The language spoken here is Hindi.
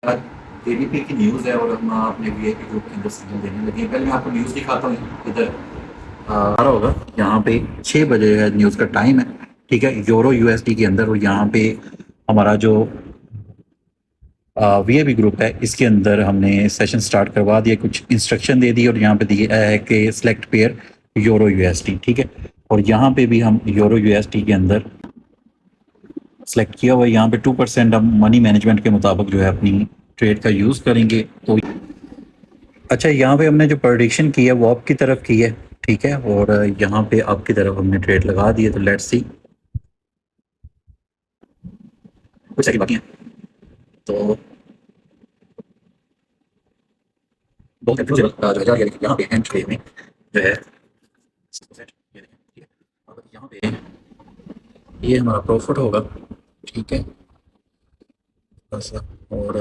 आज जेडीपी की न्यूज़ है और हम अपने वीआईपी ग्रुप के अंदर सिग्नल देने लगे हैं। पहले मैं आपको न्यूज़ दिखाता हूँ। इधर आ रहा होगा, यहाँ पे 6 बजे है, न्यूज़ का टाइम है। ठीक है, यूरो यूएसडी के अंदर, और यहाँ पे हमारा जो वीआईपी ग्रुप है इसके अंदर हमने सेशन स्टार्ट करवा दिया, कुछ इंस्ट्रक्शन दे दी और यहाँ पे दिया है कि सिलेक्ट पेयर यूरो यूएसडी। ठीक है, और यहाँ पे भी हम यूरो यूएसडी के अंदर सेलेक्ट किया हुआ है। यहाँ पे 2% हम मनी मैनेजमेंट के मुताबिक जो है अपनी ट्रेड का यूज़ करेंगे। तो अच्छा, यहाँ पे हमने जो प्रोडिक्शन की है वो आपकी तरफ की है। ठीक है, और यहाँ पे आपकी तरफ हमने ट्रेड लगा दी है। तो लेट्स सी, कुछ सेकंड बाकी हैं। तो बहुत कंफ्यूज जो है जा रही है, लेकिन यहाँ पे एंड ट्रेड में जो है ये देखें, ठीक है, अब यहाँ पे ये हमारा प्रॉफिट होगा। ठीक है, बस। और